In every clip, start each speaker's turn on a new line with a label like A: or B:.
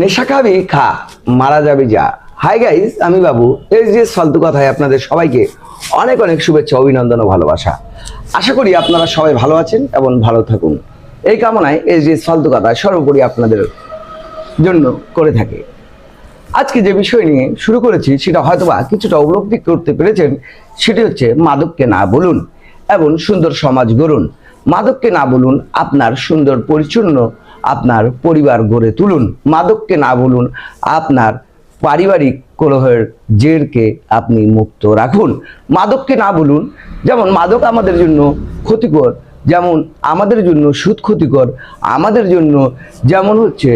A: নেশা খাবি খা, মারা যাবি যা। হাই গাইস, আমি বাবু। এসডিএস ফালতু কথায় আপনাদের সবাইকে অনেক অনেক শুভেচ্ছা, অভিনন্দন ও ভালোবাসা। আশা করি আপনারা সবাই ভালো আছেন এবং ভালো থাকুন, এই কামনায় এসডিএস ফালতু কথা সর্বোপরি আপনাদের জন্য করে থাকে। আজকে যে বিষয় নিয়ে শুরু করেছি সেটা হয়তোবা কিছুটা উপলব্ধি করতে পেরেছেন। সেটি হচ্ছে মাদককে না বলুন এবং সুন্দর সমাজ গড়ুন। মাদককে না বলুন, আপনার সুন্দর পরিচ্ছন্ন আপনার পরিবার গড়ে তুলুন। মাদককে না বলুন, আপনার পারিবারিক কলহের জেরকে আপনি মুক্ত রাখুন। মাদককে না বলুন, যেমন মাদক আমাদের জন্য ক্ষতিকর, যেমন আমাদের জন্য সুদ ক্ষতিকর, আমাদের জন্য যেমন হচ্ছে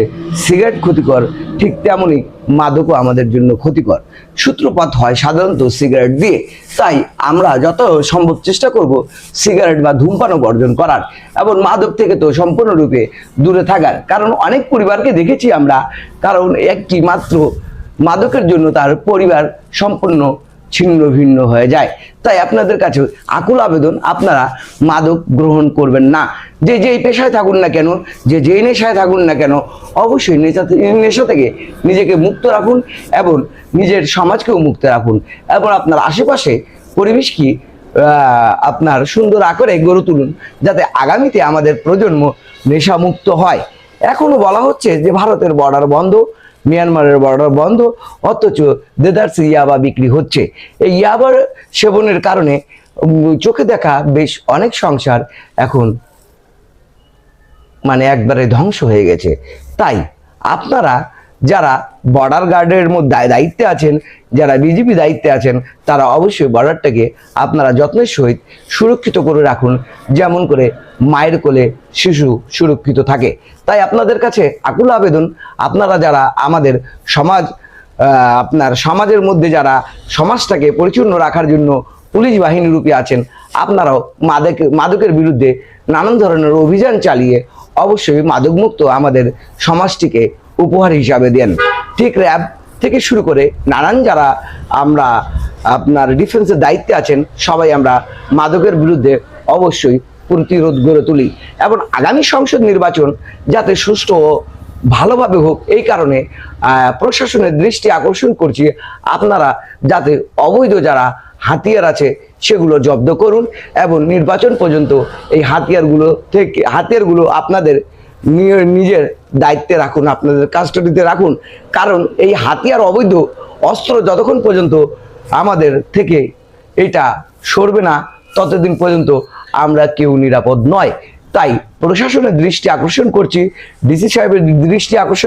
A: সিগারেট ক্ষতিকর, ঠিক তেমনই মাদকও আমাদের জন্য ক্ষতিকর। সূত্রপাত হয় সাধারণত সিগারেট দিয়ে। তাই আমরা যত সম্ভব চেষ্টা করব সিগারেট বা ধূমপানও বর্জন করার এবং মাদক থেকে তো সম্পূর্ণরূপে দূরে থাকার। কারণ অনেক পরিবারকে দেখেছি আমরা, কারণ একটি মাত্র মাদকের জন্য তার পরিবার সম্পূর্ণ ছিন্ন ভিন্ন হয়ে যায়। তাই আপনাদের কাছে আকুল আবেদন, আপনারা মাদক গ্রহণ করবেন না। যে যেই পেশায় থাকুন না কেন, যে যেই নেশায় থাকুন না কেন, অবশ্যই নেশা থেকে নিজেকে মুক্ত রাখুন এবং নিজের সমাজকেও মুক্ত রাখুন এবং আপনার আশেপাশে পরিবেশ কি আপনার সুন্দর আকারে গড়ে তুলুন, যাতে আগামীতে আমাদের প্রজন্ম নেশামুক্ত হয়। এখনো বলা হচ্ছে যে ভারতের বর্ডার বন্ধ, মিয়ানমারের বর্ডার বন্ধ, অথচ দেদারসে ইয়াবা বিক্রি হচ্ছে। এই ইয়াবার সেবনের কারণে চোখে দেখা বেশ অনেক সংসার এখন একবারে ধ্বংস হয়ে গেছে। তাই আপনারা যারা বর্ডার গার্ডের মধ্যে দায়িত্বে আছেন, যারা বিজেপি দায়িত্বে আছেন, তারা অবশ্যই বর্ডারটাকে আপনারা যত্নের সহিত সুরক্ষিত করে রাখুন, যেমন করে মায়ের কোলে শিশু সুরক্ষিত থাকে। তাই আপনাদের কাছে আকুল আবেদন, আপনারা যারা আমাদের আপনার সমাজের মধ্যে যারা সমাজটাকে পরিচ্ছন্ন রাখার জন্য পুলিশ বাহিনী রূপে আছেন, আপনারাও মাদকের বিরুদ্ধে নানান ধরনের অভিযান চালিয়ে অবশ্যই মাদকমুক্ত আমাদের সমাজটিকে উপহার হিসাবে দেন। ঠিক র্যাব থেকে শুরু করে নানান যারা আমরা আপনার ডিফেন্সের দায়িত্বে আছেন, সবাই আমরা মাদকের বিরুদ্ধে অবশ্যই প্রতিরোধ গড়ে তুলি এবং আগামী সংসদ নির্বাচন যাতে সুষ্ঠু ও ভালোভাবে হোক, এই কারণে প্রশাসনের দৃষ্টি আকর্ষণ করছি, আপনারা যাতে অবৈধ যারা হাতিয়ার আছে সেগুলো জব্দ করুন এবং নির্বাচন পর্যন্ত এই হাতিয়ারগুলো আপনাদের নিজের দায়িত্বে রাখুন, আপনাদের কাস্টডিতে রাখুন। কারণ এই হাতিয়ার অবৈধ অস্ত্র যতক্ষণ পর্যন্ত আমাদের থেকে এটা সরবে না, ততদিন পর্যন্ত আমরা কেউ নিরাপদ নয়। তাই প্রশাসনের দৃষ্টি আকর্ষণ করছি, ডিসি সাহেবের দৃষ্টি আকর্ষণ